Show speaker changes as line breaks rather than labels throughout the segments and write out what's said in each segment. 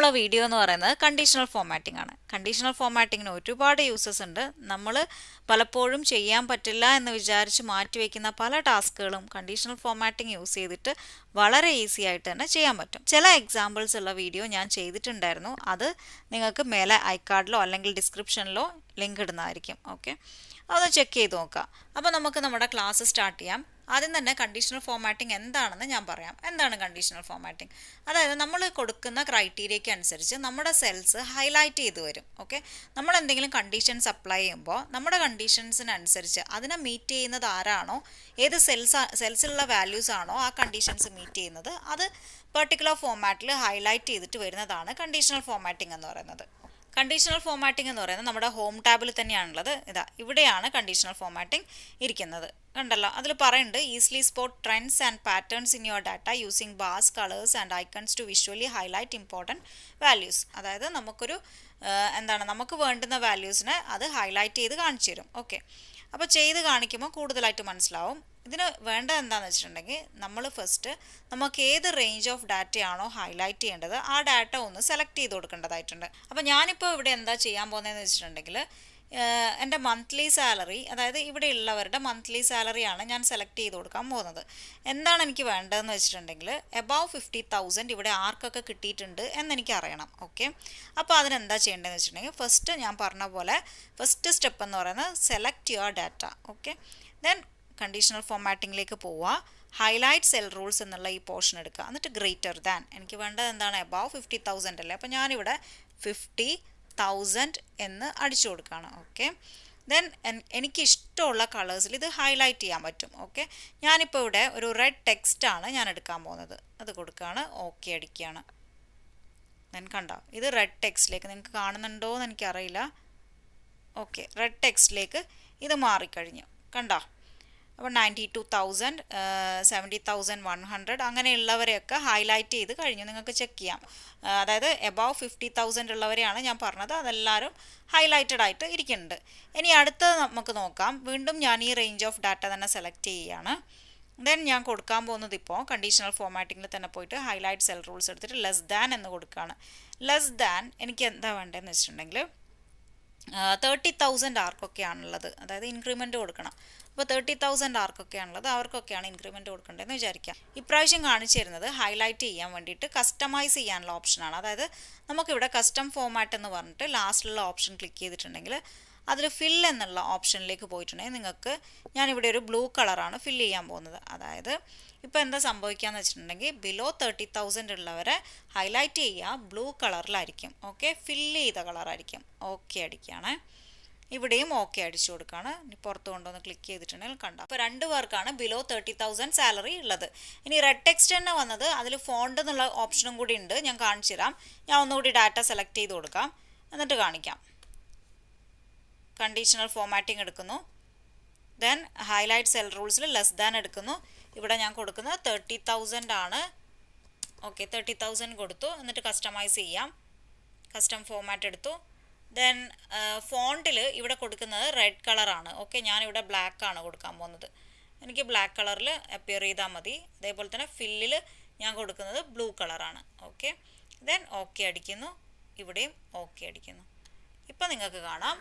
ഇന്നത്തേക്കുള്ള video എന്ന് പറയുന്നത് conditional formatting ആണ്. കണ്ടീഷണൽ ഫോമാറ്റിങ്ങിന് ഒരുപാട് യൂസസ് ഉണ്ട്. നമ്മൾ പലപ്പോഴും ചെയ്യാൻ പറ്റില്ല എന്ന് വിചാരിച്ച് മാറ്റിവെക്കുന്ന പല ടാസ്കുകളും കണ്ടീഷണൽ ഫോമാറ്റിംഗ് യൂസ് ചെയ്തിട്ട് വളരെ ഈസി ആയിട്ട് തന്നെ ചെയ്യാൻ പറ്റും. ചില എക്സാമ്പിൾസ് ഉള്ള വീഡിയോ ഞാൻ ചെയ്തിട്ടുണ്ടായിരുന്നു. അത് നിങ്ങൾക്ക് മേലെ ഐകാർഡിലോ അല്ലെങ്കിൽ ഡിസ്ക്രിപ്ഷനിലോ ലിങ്ക് ഇടുന്നതായിരിക്കും. ഓക്കെ, അതൊന്ന് ചെക്ക് ചെയ്ത് നോക്കാം. അപ്പോൾ നമുക്ക് നമ്മുടെ ക്ലാസ് സ്റ്റാർട്ട് ചെയ്യാം. ആദ്യം തന്നെ കണ്ടീഷണൽ ഫോമാറ്റിംഗ് എന്താണെന്ന് ഞാൻ പറയാം. എന്താണ് കണ്ടീഷണൽ ഫോമാറ്റിംഗ്? അതായത് നമ്മൾ കൊടുക്കുന്ന ക്രൈറ്റീരിയയ്ക്ക് അനുസരിച്ച് നമ്മുടെ സെൽസ് ഹൈലൈറ്റ് ചെയ്ത് വരും. ഓക്കെ, നമ്മൾ എന്തെങ്കിലും കണ്ടീഷൻസ് അപ്ലൈ ചെയ്യുമ്പോൾ നമ്മുടെ കണ്ടീഷൻസിനനുസരിച്ച് അതിനെ മീറ്റ് ചെയ്യുന്നത് ആരാണോ, ഏത് സെൽസിലുള്ള വാല്യൂസ് ആണോ ആ കണ്ടീഷൻസ് മീറ്റ് ചെയ്യുന്നത്, അത് പെർട്ടിക്കുലർ ഫോമാറ്റിൽ ഹൈലൈറ്റ് ചെയ്തിട്ട് വരുന്നതാണ് കണ്ടീഷണൽ ഫോമാറ്റിംഗ് എന്ന് പറയുന്നത്. കണ്ടീഷണൽ ഫോമാറ്റിംഗ് എന്ന് പറയുന്നത് നമ്മുടെ ഹോം ടാബിൽ തന്നെയാണുള്ളത്. ഇവിടെയാണ് കണ്ടീഷണൽ ഫോമാറ്റിംഗ് ഇരിക്കുന്നത്. കണ്ടല്ലോ, അതിൽ പറയുന്നുണ്ട് easily spot trends and patterns in your data using bars, colours and icons to visually highlight important values. അതായത് നമുക്ക് വേണ്ടുന്ന വാല്യൂസിനെ അത് ഹൈലൈറ്റ് ചെയ്ത് കാണിച്ചു തരും. ഓക്കെ, അപ്പോൾ ചെയ്ത് കാണിക്കുമ്പോൾ കൂടുതലായിട്ട് മനസ്സിലാവും. ഇതിന് വേണ്ടത് എന്താണെന്ന് വെച്ചിട്ടുണ്ടെങ്കിൽ നമ്മൾ ഫസ്റ്റ് നമുക്ക് ഏത് റേഞ്ച് ഓഫ് ഡാറ്റയാണോ ഹൈലൈറ്റ് ചെയ്യേണ്ടത് ആ ഡാറ്റ ഒന്ന് സെലക്ട് ചെയ്ത് കൊടുക്കേണ്ടതായിട്ടുണ്ട്. അപ്പോൾ ഞാനിപ്പോൾ ഇവിടെ എന്താ ചെയ്യാൻ പോകുന്നതെന്ന് വെച്ചിട്ടുണ്ടെങ്കിൽ എൻ്റെ മന്ത്ലി സാലറി, അതായത് ഇവിടെ ഉള്ളവരുടെ മന്ത്ലി സാലറിയാണ് ഞാൻ സെലക്ട് ചെയ്ത് കൊടുക്കാൻ പോകുന്നത്. എന്താണ് എനിക്ക് വേണ്ടതെന്ന് വെച്ചിട്ടുണ്ടെങ്കിൽ എബവ് 50,000 ഇവിടെ ആർക്കൊക്കെ കിട്ടിയിട്ടുണ്ട് എന്നെനിക്ക് അറിയണം. ഓക്കെ, അപ്പോൾ അതിനെന്താ ചെയ്യേണ്ടതെന്ന് വെച്ചിട്ടുണ്ടെങ്കിൽ ഫസ്റ്റ് ഞാൻ പറഞ്ഞ പോലെ ഫസ്റ്റ് സ്റ്റെപ്പ് എന്ന് പറയുന്നത് select your data. Okay, then conditional ഫോമാറ്റിങ്ങിലേക്ക് പോവുക. ഹൈലൈറ്റ് സെൽ റൂൾസ് എന്നുള്ള ഈ പോർഷൻ എടുക്കുക. എന്നിട്ട് ഗ്രേറ്റർ ദാൻ, എനിക്ക് വേണ്ടത് എന്താണ്, എബവ് 50,000 അല്ലേ, അപ്പോൾ ഞാനിവിടെ 50,000 എന്ന് അടിച്ചു കൊടുക്കുകയാണ്. ഓക്കെ, ദെൻ എനിക്ക് ഇഷ്ടമുള്ള കളേഴ്സിൽ ഇത് ഹൈലൈറ്റ് ചെയ്യാൻ പറ്റും. ഓക്കെ, ഞാനിപ്പോൾ ഇവിടെ ഒരു റെഡ് ടെക്സ്റ്റാണ് ഞാൻ എടുക്കാൻ പോകുന്നത്. അത് കൊടുക്കുകയാണ്, ഓക്കെ അടിക്കുകയാണ്. ദെൻ കണ്ടോ, ഇത് റെഡ് ടെക്സ്റ്റിലേക്ക് നിങ്ങൾക്ക് കാണുന്നുണ്ടോ എന്ന് എനിക്കറിയില്ല. ഓക്കെ, റെഡ് ടെക്സ്റ്റിലേക്ക് ഇത് മാറിക്കഴിഞ്ഞു. കണ്ടോ, അപ്പോൾ 92,000, 70,100 അങ്ങനെയുള്ളവരെയൊക്കെ ഹൈലൈറ്റ് ചെയ്ത് കഴിഞ്ഞു. നിങ്ങൾക്ക് ചെക്ക് ചെയ്യാം. അതായത് എബവ് 50,000 ഉള്ളവരെയാണ് ഞാൻ പറഞ്ഞത്. അതെല്ലാവരും ഹൈലൈറ്റഡ് ആയിട്ട് ഇരിക്കുന്നുണ്ട്. ഇനി അടുത്തത് നമുക്ക് നോക്കാം. വീണ്ടും ഞാൻ ഈ റേഞ്ച് ഓഫ് ഡാറ്റ തന്നെ സെലക്ട് ചെയ്യുകയാണ്. ദെൻ ഞാൻ കൊടുക്കാൻ പോകുന്നത് ഇപ്പോൾ കണ്ടീഷണൽ ഫോമാറ്റിങ്ങിൽ തന്നെ പോയിട്ട് ഹൈലൈറ്റ് സെൽ റൂൾസ് എടുത്തിട്ട് ലെസ് ദാൻ എന്ന് കൊടുക്കുകയാണ്. ലെസ് ദാൻ എനിക്ക് എന്താ വേണ്ടതെന്ന് വെച്ചിട്ടുണ്ടെങ്കിൽ 30,000 ആർക്കൊക്കെയാണുള്ളത്, അതായത് ഇൻക്രിമെൻറ്റ് കൊടുക്കണം. അപ്പോൾ 30,000 ആർക്കൊക്കെയാണുള്ളത് അവർക്കൊക്കെയാണ് ഇൻക്രിമെൻറ്റ് കൊടുക്കേണ്ടതെന്ന് വിചാരിക്കാം. ഇപ്രാവശ്യം കാണിച്ചു തരുന്നത് ഹൈലൈറ്റ് ചെയ്യാൻ വേണ്ടിയിട്ട് കസ്റ്റമൈസ് ചെയ്യാനുള്ള ഓപ്ഷനാണ്. അതായത് നമുക്കിവിടെ കസ്റ്റം ഫോമാറ്റ് എന്ന് പറഞ്ഞിട്ട് ലാസ്റ്റിലുള്ള ഓപ്ഷൻ ക്ലിക്ക് ചെയ്തിട്ടുണ്ടെങ്കിൽ അതിൽ ഫിൽ എന്നുള്ള ഓപ്ഷനിലേക്ക് പോയിട്ടുണ്ടെങ്കിൽ നിങ്ങൾക്ക് ഞാനിവിടെ ഒരു ബ്ലൂ കളറാണ് ഫിൽ ചെയ്യാൻ പോകുന്നത്. അതായത് ഇപ്പോൾ എന്താ സംഭവിക്കുകയെന്ന് വെച്ചിട്ടുണ്ടെങ്കിൽ ബിലോ 30,000 ഉള്ളവരെ ഹൈലൈറ്റ് ചെയ്യുക ബ്ലൂ കളറിലായിരിക്കും. ഓക്കെ, ഫില്ല് ചെയ്ത കളറായിരിക്കും. ഓക്കെ അടിക്കുകയാണ്. ഇവിടെയും ഓക്കെ അടിച്ചു കൊടുക്കുകയാണ്. ഇനി പുറത്ത് കൊണ്ടുവന്ന് ക്ലിക്ക് ചെയ്തിട്ടുണ്ടെങ്കിൽ കണ്ടോ, അപ്പോൾ 2 പേർക്കാണ് ബിലോ 30,000 സാലറി ഉള്ളത്. ഇനി റെഡ് ടെക്സ്റ്റ് തന്നെ വന്നത് അതിൽ ഫോണ്ട് എന്നുള്ള ഓപ്ഷനും കൂടി ഉണ്ട്. ഞാൻ കാണിച്ചു തരാം. ഞാൻ ഒന്നുകൂടി ഡാറ്റ സെലക്ട് ചെയ്ത് കൊടുക്കാം, എന്നിട്ട് കാണിക്കാം. കണ്ടീഷണൽ ഫോമാറ്റിംഗ് എടുക്കുന്നു. ദെൻ ഹൈലൈറ്റ് സെൽ റൂൾസിൽ ലെസ് ദാൻ എടുക്കുന്നു. ഇവിടെ ഞാൻ കൊടുക്കുന്നത് 30,000 ആണ്. ഓക്കെ, 30,000 കൊടുത്തു. എന്നിട്ട് കസ്റ്റമൈസ് ചെയ്യാം. കസ്റ്റം ഫോമാറ്റ് എടുത്തു. ദെൻ ഫോണ്ടിൽ ഇവിടെ കൊടുക്കുന്നത് റെഡ് കളറാണ്. ഓക്കെ, ഞാനിവിടെ ബ്ലാക്ക് ആണ് കൊടുക്കാൻ പോകുന്നത്. എനിക്ക് ബ്ലാക്ക് കളറിൽ അപ്പിയർ ചെയ്താൽ മതി. അതേപോലെ തന്നെ ഫില്ലിൽ ഞാൻ കൊടുക്കുന്നത് ബ്ലൂ കളറാണ്. ഓക്കെ, ദെൻ ഓക്കെ അടിക്കുന്നു. ഇവിടെയും ഓക്കെ അടിക്കുന്നു. ഇപ്പം നിങ്ങൾക്ക് കാണാം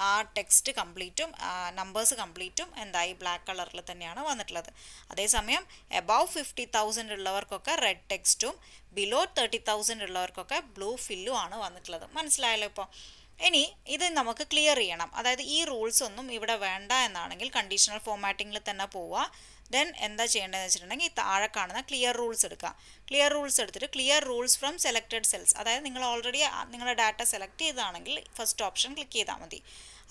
ആ ടെക്സ്റ്റ് കംപ്ലീറ്റും നമ്പേഴ്സ് കംപ്ലീറ്റും എന്തായി ബ്ലാക്ക് കളറിൽ തന്നെയാണ് വന്നിട്ടുള്ളത്. അതേസമയം എബവ് 50,000 ഉള്ളവർക്കൊക്കെ റെഡ് ടെക്സ്റ്റും ബിലോ 30,000 ഉള്ളവർക്കൊക്കെ ബ്ലൂ ഫില്ലും ആണ് വന്നിട്ടുള്ളത്. മനസ്സിലായല്ലോ? ഇപ്പോൾ ഇനി ഇത് നമുക്ക് ക്ലിയർ ചെയ്യണം. അതായത് ഈ റൂൾസ് ഒന്നും ഇവിടെ വേണ്ട എന്നാണെങ്കിൽ കണ്ടീഷണൽ ഫോമാറ്റിങ്ങിൽ തന്നെ പോവുക. ദെൻ എന്താ ചെയ്യേണ്ടതെന്ന് വെച്ചിട്ടുണ്ടെങ്കിൽ ഈ താഴെ കാണുന്ന ക്ലിയർ റൂൾസ് എടുക്കുക. ക്ലിയർ റൂൾസ് എടുത്തിട്ട് clear rules from selected cells, അതായത് നിങ്ങൾ ഓൾറെഡി നിങ്ങളുടെ ഡാറ്റ സെലക്ട് ചെയ്തതാണെങ്കിൽ ഫസ്റ്റ് ഓപ്ഷൻ ക്ലിക്ക് ചെയ്താൽ മതി.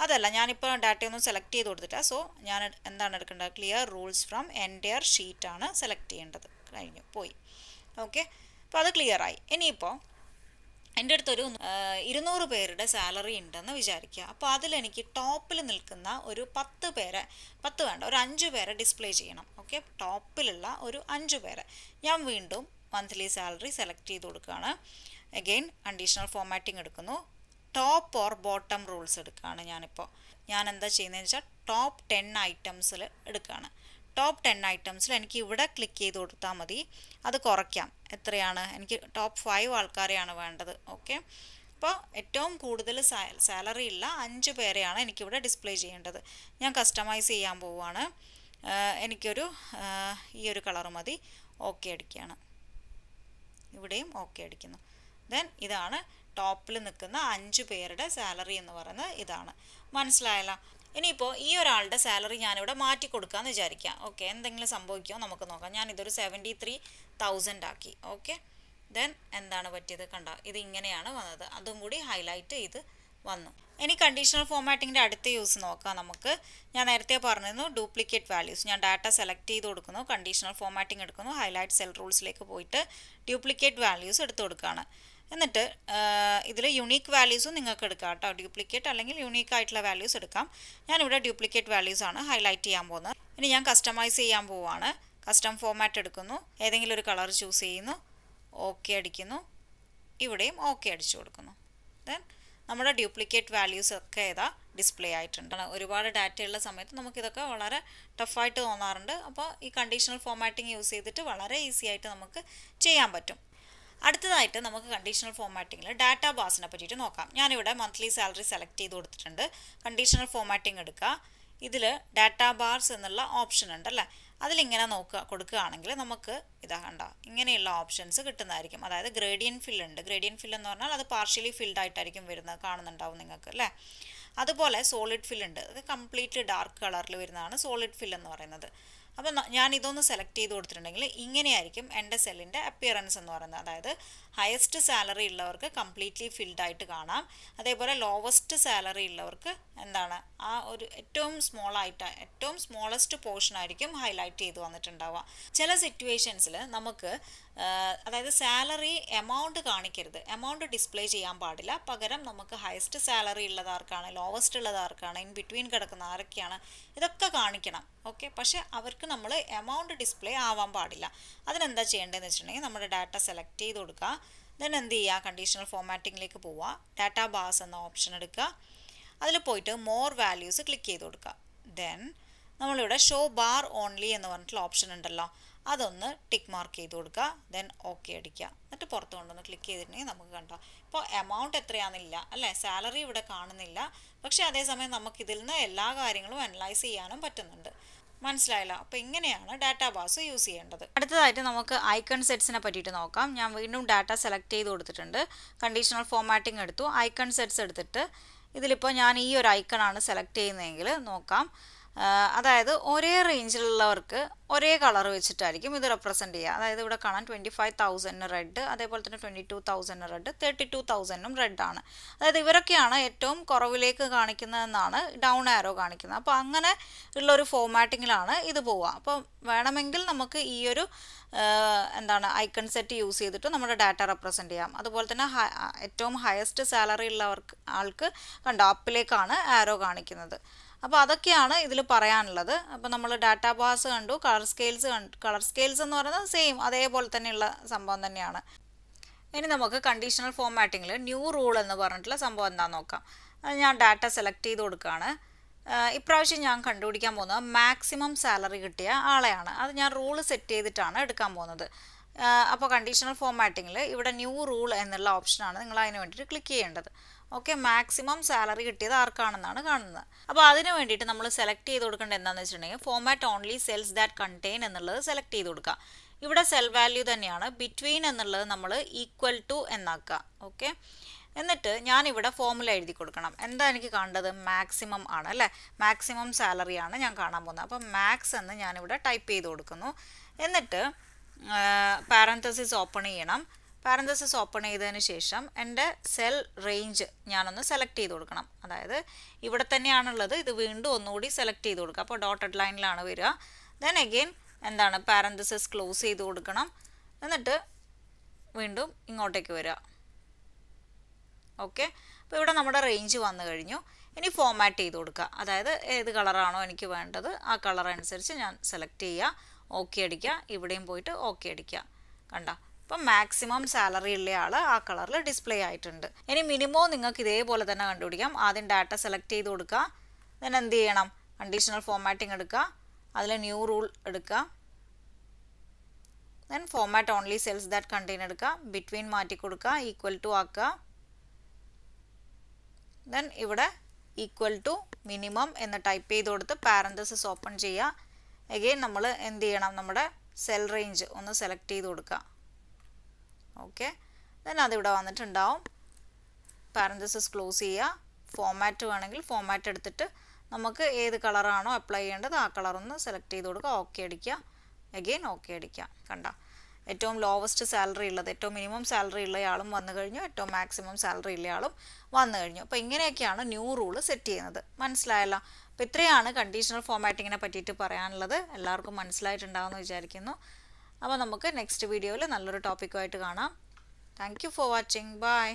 അതല്ല, ഞാനിപ്പോൾ ഡാറ്റയൊന്നും സെലക്ട് ചെയ്ത് കൊടുത്തില്ല. സോ ഞാൻ എന്താണ് എടുക്കേണ്ടത്, ക്ലിയർ റൂൾസ് ഫ്രം എൻറ്റയർ ഷീറ്റാണ് സെലക്ട് ചെയ്യേണ്ടത്. കഴിഞ്ഞു, പോയി. ഓക്കെ, അപ്പോൾ അത് ക്ലിയറായി. ഇനിയിപ്പോൾ എൻ്റെ അടുത്തൊരു 200 പേരുടെ സാലറി ഉണ്ടെന്ന് വിചാരിക്കുക. അപ്പോൾ അതിലെനിക്ക് ടോപ്പിൽ നിൽക്കുന്ന ഒരു 10 പേരെ, 10 വേണ്ട, ഒരു 5 പേരെ ഡിസ്പ്ലേ ചെയ്യണം. ഓക്കെ, ടോപ്പിലുള്ള ഒരു 5 പേരെ ഞാൻ വീണ്ടും മന്ത്ലി സാലറി സെലക്ട് ചെയ്ത് കൊടുക്കുകയാണ്. അഗെയിൻ കണ്ടീഷണൽ ഫോമാറ്റിംഗ് എടുക്കുന്നു. ടോപ്പ് ഓർ ബോട്ടം റൂൾസ് എടുക്കുകയാണ്. ഞാൻ എന്താ ചെയ്യുന്നതെന്ന് വെച്ചാൽ ടോപ്പ് 10 ഐറ്റംസിൽ എടുക്കുകയാണ്. ടോപ്പ് 10 ഐറ്റംസിൽ എനിക്ക് ഇവിടെ ക്ലിക്ക് ചെയ്ത് കൊടുത്താൽ മതി. അത് കുറയ്ക്കാം. എത്രയാണ്? എനിക്ക് ടോപ്പ് 5 ആൾക്കാരെയാണ് വേണ്ടത്. ഓക്കെ, അപ്പോൾ ഏറ്റവും കൂടുതൽ സാലറി ഉള്ള 5 പേരെയാണ് എനിക്കിവിടെ ഡിസ്പ്ലേ ചെയ്യേണ്ടത്. ഞാൻ കസ്റ്റമൈസ് ചെയ്യാൻ പോവുകയാണ്. എനിക്കൊരു ഈ ഒരു കളർ മതി. ഓക്കെ അടിക്കുകയാണ്. ഇവിടെയും ഓക്കെ അടിക്കുന്നു. ദെൻ ഇതാണ് ടോപ്പിൽ നിൽക്കുന്ന 5 പേരുടെ സാലറി എന്ന് പറയുന്നത്. ഇതാണ്. മനസ്സിലായല്ലോ? ഇനിയിപ്പോൾ ഈ ഒരാളുടെ സാലറി ഞാനിവിടെ മാറ്റി കൊടുക്കാമെന്ന് വിചാരിക്കാം. ഓക്കെ, എന്തെങ്കിലും സംഭവിക്കുമോ നമുക്ക് നോക്കാം. ഞാനിതൊരു 73,000 ആക്കി. ഓക്കെ, ദെൻ എന്താണ് പറ്റിയത്? കണ്ട, ഇത് ഇങ്ങനെയാണ് വന്നത്. അതും കൂടി ഹൈലൈറ്റ് ചെയ്ത് വന്നു. ഇനി കണ്ടീഷണൽ ഫോമാറ്റിങ്ങിൻ്റെ അടുത്ത യൂസ് നോക്കാം നമുക്ക്. ഞാൻ നേരത്തെ പറഞ്ഞിരുന്നു ഡ്യൂപ്ലിക്കേറ്റ് വാല്യൂസ്. ഞാൻ ഡാറ്റ സെലക്ട് ചെയ്ത് കൊടുക്കുന്നു, കണ്ടീഷണൽ ഫോമാറ്റിംഗ് എടുക്കുന്നു, ഹൈലൈറ്റ് സെൽ റൂൾസിലേക്ക് പോയിട്ട് ഡ്യൂപ്ലിക്കേറ്റ് വാല്യൂസ് എടുത്തു കൊടുക്കുകയാണ്. എന്നിട്ട് ഇതിൽ യുണീക്ക് വാല്യൂസും നിങ്ങൾക്ക് എടുക്കാം കേട്ടോ. ഡ്യൂപ്ലിക്കേറ്റ് അല്ലെങ്കിൽ യുണീക്ക് ആയിട്ടുള്ള വാല്യൂസ് എടുക്കാം. ഞാനിവിടെ ഡ്യൂപ്ലിക്കേറ്റ് വാല്യൂസ് ആണ് ഹൈലൈറ്റ് ചെയ്യാൻ പോകുന്നത്. ഇനി ഞാൻ കസ്റ്റമൈസ് ചെയ്യാൻ പോവുകയാണ്. കസ്റ്റം ഫോമാറ്റ് എടുക്കുന്നു, ഏതെങ്കിലും ഒരു കളർ ചൂസ് ചെയ്യുന്നു, ഓക്കെ അടിക്കുന്നു, ഇവിടെയും ഓക്കെ അടിച്ചു കൊടുക്കുന്നു. ദെൻ നമ്മുടെ ഡ്യൂപ്ലിക്കേറ്റ് വാല്യൂസ് ഒക്കെ ഏതാ ഡിസ്പ്ലേ ആയിട്ടുണ്ട്. ഒരുപാട് ഡാറ്റയുള്ള സമയത്ത് നമുക്കിതൊക്കെ വളരെ ടഫായിട്ട് തോന്നാറുണ്ട്. അപ്പോൾ ഈ കണ്ടീഷണൽ ഫോമാറ്റിംഗ് യൂസ് ചെയ്തിട്ട് വളരെ ഈസി ആയിട്ട് നമുക്ക് ചെയ്യാൻ പറ്റും. അടുത്തതായിട്ട് നമുക്ക് കണ്ടീഷണൽ ഫോമാറ്റിങ്ങിൽ ഡാറ്റാ ബാസിനെ പറ്റിയിട്ട് നോക്കാം. ഞാനിവിടെ മന്ത്ലി സാലറി സെലക്ട് ചെയ്ത് കൊടുത്തിട്ടുണ്ട്. കണ്ടീഷണൽ ഫോമാറ്റിംഗ് എടുക്കുക. ഇതിൽ ഡാറ്റാ ബാർസ് എന്നുള്ള ഓപ്ഷൻ ഉണ്ടല്ലേ, അതിലിങ്ങനെ കൊടുക്കുകയാണെങ്കിൽ നമുക്ക് ഇതാ കണ്ട ഇങ്ങനെയുള്ള ഓപ്ഷൻസ് കിട്ടുന്നതായിരിക്കും. അതായത് ഗ്രേഡിയൻ ഫിൽ ഉണ്ട്. ഗ്രേഡിയൻ ഫിൽ എന്ന് പറഞ്ഞാൽ അത് പാർഷ്യലി ഫിൽഡ് ആയിട്ടായിരിക്കും വരുന്നത്, കാണുന്നുണ്ടാവും നിങ്ങൾക്ക് അല്ലേ. അതുപോലെ സോളിഡ് ഫിൽ ഉണ്ട്. അത് കംപ്ലീറ്റ്ലി ഡാർക്ക് കളറിൽ വരുന്നതാണ് സോളിഡ് ഫിൽ എന്ന് പറയുന്നത്. അപ്പോൾ ഞാൻ ഇതൊന്ന് സെലക്ട് ചെയ്ത് കൊടുത്തിട്ടുണ്ടെങ്കിൽ ഇങ്ങനെയായിരിക്കും എൻ്റെ സെല്ലിൻ്റെ അപ്പിയറൻസ് എന്ന് പറയുന്നത്. അതായത് ഹയസ്റ്റ് സാലറി ഉള്ളവർക്ക് കംപ്ലീറ്റ്ലി ഫിൽഡ് ആയിട്ട് കാണാം. അതേപോലെ ലോവസ്റ്റ് സാലറി ഉള്ളവർക്ക് എന്താണ് ആ ഒരു ഏറ്റവും സ്മോളസ്റ്റ് പോർഷൻ ആയിരിക്കും ഹൈലൈറ്റ് ചെയ്ത് വന്നിട്ടുണ്ടാവുക. ചില സിറ്റുവേഷൻസിൽ നമുക്ക് അതായത് സാലറി എമൗണ്ട് കാണിക്കരുത്, എമൗണ്ട് ഡിസ്പ്ലേ ചെയ്യാൻ പാടില്ല. പകരം നമുക്ക് ഹയസ്റ്റ് സാലറി ഉള്ളത് ആർക്കാണ്, ലോവസ്റ്റ് ഉള്ളത് ആർക്കാണ്, ഇൻ ബിറ്റ്വീൻ കിടക്കുന്ന ആരൊക്കെയാണ്, ഇതൊക്കെ കാണിക്കണം. ഓക്കെ, പക്ഷേ അവർക്ക് നമ്മൾ എമൗണ്ട് ഡിസ്പ്ലേ ആവാൻ പാടില്ല. അതിനെന്താ ചെയ്യേണ്ടതെന്ന് വെച്ചിട്ടുണ്ടെങ്കിൽ നമ്മുടെ ഡാറ്റ സെലക്ട് ചെയ്ത് കൊടുക്കുക. ദെൻ എന്ത് ചെയ്യുക, കണ്ടീഷണൽ ഫോമാറ്റിങ്ങിലേക്ക് പോവുക, ഡാറ്റാ ബാസ് എന്ന ഓപ്ഷൻ എടുക്കുക. അതിൽ പോയിട്ട് മോർ വാല്യൂസ് ക്ലിക്ക് ചെയ്ത് കൊടുക്കുക. ദെൻ നമ്മളിവിടെ ഷോ ബാർ ഓൺലി എന്ന് പറഞ്ഞിട്ടുള്ള ഓപ്ഷൻ ഉണ്ടല്ലോ, അതൊന്ന് ടിക്ക് മാർക്ക് ചെയ്ത് കൊടുക്കുക. ദെൻ ഓക്കെ അടിക്കുക. എന്നിട്ട് പുറത്ത് കൊണ്ടൊന്ന് ക്ലിക്ക് ചെയ്തിട്ടുണ്ടെങ്കിൽ നമുക്ക് കണ്ടോ ഇപ്പോൾ എമൗണ്ട് എത്രയാണെന്നില്ല അല്ലേ, സാലറി ഇവിടെ കാണുന്നില്ല. പക്ഷേ അതേസമയം നമുക്കിതിൽ നിന്ന് എല്ലാ കാര്യങ്ങളും അനലൈസ് ചെയ്യാനും പറ്റുന്നുണ്ട്. മനസ്സിലായല്ലോ? അപ്പോൾ ഇങ്ങനെയാണ് ഡാറ്റാ ബാസ് യൂസ് ചെയ്യേണ്ടത്. അടുത്തതായിട്ട് നമുക്ക് ഐക്കൺ സെറ്റ്സിനെ പറ്റിയിട്ട് നോക്കാം. ഞാൻ വീണ്ടും ഡാറ്റ സെലക്ട് ചെയ്ത് കൊടുത്തിട്ടുണ്ട്. കണ്ടീഷണൽ ഫോമാറ്റിംഗ് എടുത്തു, ഐക്കൺ സെറ്റ്സ് എടുത്തിട്ട് ഇതിലിപ്പോൾ ഞാൻ ഈ ഒരു ഐക്കണാണ് സെലക്ട് ചെയ്യുന്നതെങ്കിൽ നോക്കാം. അതായത് ഒരേ റേഞ്ചിലുള്ളവർക്ക് ഒരേ കളർ വെച്ചിട്ടായിരിക്കും ഇത് റെപ്രസെൻറ്റ് ചെയ്യുക. അതായത് ഇവിടെ കാണാൻ 25,000 റെഡ്, അതേപോലെ തന്നെ 22,000 റെഡ്, 32,000 റെഡാണ്. അതായത് ഇവരൊക്കെയാണ് ഏറ്റവും കുറവിലേക്ക് കാണിക്കുന്നതെന്നാണ് ഡൗൺ ആരോ കാണിക്കുന്നത്. അപ്പോൾ അങ്ങനെ ഉള്ളൊരു ഫോമാറ്റിങ്ങിലാണ് ഇത് പോവുക. അപ്പോൾ വേണമെങ്കിൽ നമുക്ക് ഈ ഒരു എന്താണ് ഐക്കൺ സെറ്റ് യൂസ് ചെയ്തിട്ട് നമ്മുടെ ഡാറ്റ റെപ്രസെൻറ്റ് ചെയ്യാം. അതുപോലെ തന്നെ ഏറ്റവും ഹയസ്റ്റ് സാലറി ഉള്ളവർക്ക് ആൾക്ക് കണ്ടോ അപ്പിലേക്കാണ് ആരോ കാണിക്കുന്നത്. അപ്പോൾ അതൊക്കെയാണ് ഇതിൽ പറയാനുള്ളത്. അപ്പോൾ നമ്മൾ ഡാറ്റാ ബാസ് കണ്ടു, കളർ സ്കെയിൽസ് എന്ന് പറയുന്നത് സെയിം അതേപോലെ തന്നെയുള്ള സംഭവം തന്നെയാണ്. ഇനി നമുക്ക് കണ്ടീഷണൽ ഫോമാറ്റിങ്ങിൽ ന്യൂ റൂൾ എന്ന് പറഞ്ഞിട്ടുള്ള സംഭവം എന്താണെന്ന് നോക്കാം. അത് ഞാൻ ഡാറ്റ സെലക്ട് ചെയ്ത് കൊടുക്കുകയാണ്. ഇപ്രാവശ്യം ഞാൻ കണ്ടുപിടിക്കാൻ പോകുന്നത് മാക്സിമം സാലറി കിട്ടിയ ആളെയാണ്. അത് ഞാൻ റൂൾ സെറ്റ് ചെയ്തിട്ടാണ് എടുക്കാൻ പോകുന്നത്. അപ്പോൾ കണ്ടീഷണൽ ഫോമാറ്റിങ്ങിൽ ഇവിടെ ന്യൂ റൂൾ എന്നുള്ള ഓപ്ഷനാണ് നിങ്ങൾ അതിന് വേണ്ടിയിട്ട് ക്ലിക്ക് ചെയ്യേണ്ടത്. ഓക്കെ, മാക്സിമം സാലറി കിട്ടിയത് ആർക്കാണെന്നാണ് കാണുന്നത്. അപ്പോൾ അതിന് വേണ്ടിയിട്ട് നമ്മൾ സെലക്ട് ചെയ്ത് കൊടുക്കേണ്ടത് എന്താണെന്ന് വെച്ചിട്ടുണ്ടെങ്കിൽ format only cells that contain എന്നുള്ളത് സെലക്ട് ചെയ്ത് കൊടുക്കുക. ഇവിടെ സെൽ വാല്യൂ തന്നെയാണ്, ബിറ്റ്വീൻ എന്നുള്ളത് നമ്മൾ ഈക്വൽ ടു എന്നാക്കുക. ഓക്കെ, എന്നിട്ട് ഞാനിവിടെ ഫോമുല എഴുതി കൊടുക്കണം. എന്താ എനിക്ക് കാണേണ്ടത്? മാക്സിമം ആണ് അല്ലേ, മാക്സിമം സാലറിയാണ് ഞാൻ കാണാൻ പോകുന്നത്. അപ്പോൾ മാക്സ് എന്ന് ഞാനിവിടെ ടൈപ്പ് ചെയ്ത് കൊടുക്കുന്നു. എന്നിട്ട് പാരന്തസിസ് ഓപ്പൺ ചെയ്യണം. പാരന്തസിസ് ഓപ്പൺ ചെയ്തതിന് ശേഷം എൻ്റെ സെൽ റേഞ്ച് ഞാനൊന്ന് സെലക്ട് ചെയ്ത് കൊടുക്കണം. അതായത് ഇവിടെ തന്നെയാണുള്ളത്, ഇത് വീണ്ടും ഒന്നുകൂടി സെലക്ട് ചെയ്ത് കൊടുക്കുക. അപ്പോൾ ഡോട്ടഡ് ലൈനിലാണ് വരിക. ദെൻ അഗെയിൻ എന്താണ് പാരന്തസിസ് ക്ലോസ് ചെയ്ത് കൊടുക്കണം. എന്നിട്ട് വീണ്ടും ഇങ്ങോട്ടേക്ക് വരിക. ഓക്കെ, അപ്പോൾ ഇവിടെ നമ്മുടെ റേഞ്ച് വന്നു കഴിഞ്ഞു. ഇനി ഫോമാറ്റ് ചെയ്ത് കൊടുക്കുക. അതായത് ഏത് കളറാണോ എനിക്ക് വേണ്ടത് ആ കളർ അനുസരിച്ച് ഞാൻ സെലക്ട് ചെയ്യുക, ഓക്കെ അടിക്കുക, ഇവിടെയും പോയിട്ട് ഓക്കെ അടിക്കുക. കണ്ട, ഇപ്പം മാക്സിമം സാലറി ഉള്ള ആൾ ആ കളറിൽ ഡിസ്പ്ലേ ആയിട്ടുണ്ട്. ഇനി മിനിമോ നിങ്ങൾക്ക് ഇതേപോലെ തന്നെ കണ്ടുപിടിക്കാം. ആദ്യം ഡാറ്റ സെലക്ട് ചെയ്ത് കൊടുക്കുക. ദെൻ എന്ത് ചെയ്യണം, കണ്ടീഷണൽ ഫോമാറ്റിംഗ് എടുക്കുക. അതിൽ ന്യൂ റൂൾ എടുക്കുക. Then format only cells that contain എടുക്കുക. ബിറ്റ്വീൻ മാറ്റി കൊടുക്കുക. ഈക്വൽ ടു ആക്കുക. ദെൻ ഇവിടെ ഈക്വൽ ടു മിനിമം എന്ന് ടൈപ്പ് ചെയ്ത് കൊടുത്ത് പാരന്തസിസ് ഓപ്പൺ ചെയ്യുക. അഗെയിൻ നമ്മൾ എന്ത് ചെയ്യണം, നമ്മുടെ സെൽ റേഞ്ച് ഒന്ന് സെലക്ട് ചെയ്ത് കൊടുക്കുക. ഓക്കെ, ദെൻ അതിവിടെ വന്നിട്ടുണ്ടാവും. പാരന്തസിസ് ക്ലോസ് ചെയ്യുക. ഫോമാറ്റ് വേണമെങ്കിൽ ഫോമാറ്റ് എടുത്തിട്ട് നമുക്ക് ഏത് കളറാണോ അപ്ലൈ ചെയ്യേണ്ടത് ആ കളറൊന്ന് സെലക്ട് ചെയ്ത് കൊടുക്കുക. ഓക്കെ അടിക്കുക. അഗെയിൻ ഓക്കെ അടിക്കുക. കണ്ട, ഏറ്റവും ലോവസ്റ്റ് സാലറി ഉള്ളത്, ഏറ്റവും മിനിമം സാലറി ഉള്ളയാളും വന്നു കഴിഞ്ഞു, ഏറ്റവും മാക്സിമം സാലറി ഉള്ളയാളും വന്നു കഴിഞ്ഞു. അപ്പോൾ ഇങ്ങനെയൊക്കെയാണ് ന്യൂ റൂൾ സെറ്റ് ചെയ്യുന്നത്. മനസ്സിലായല്ലോ? അപ്പോൾ ഇത്രയാണ് കണ്ടീഷണൽ ഫോമാറ്റിങ്ങിനെ പറ്റിയിട്ട് പറയാനുള്ളത്. എല്ലാവർക്കും മനസ്സിലായിട്ടുണ്ടാകുമെന്ന് വിചാരിക്കുന്നു. അപ്പോൾ നമുക്ക് നെക്സ്റ്റ് വീഡിയോയിൽ നല്ലൊരു ടോപ്പിക്കുമായിട്ട് കാണാം. Thank you for watching. By.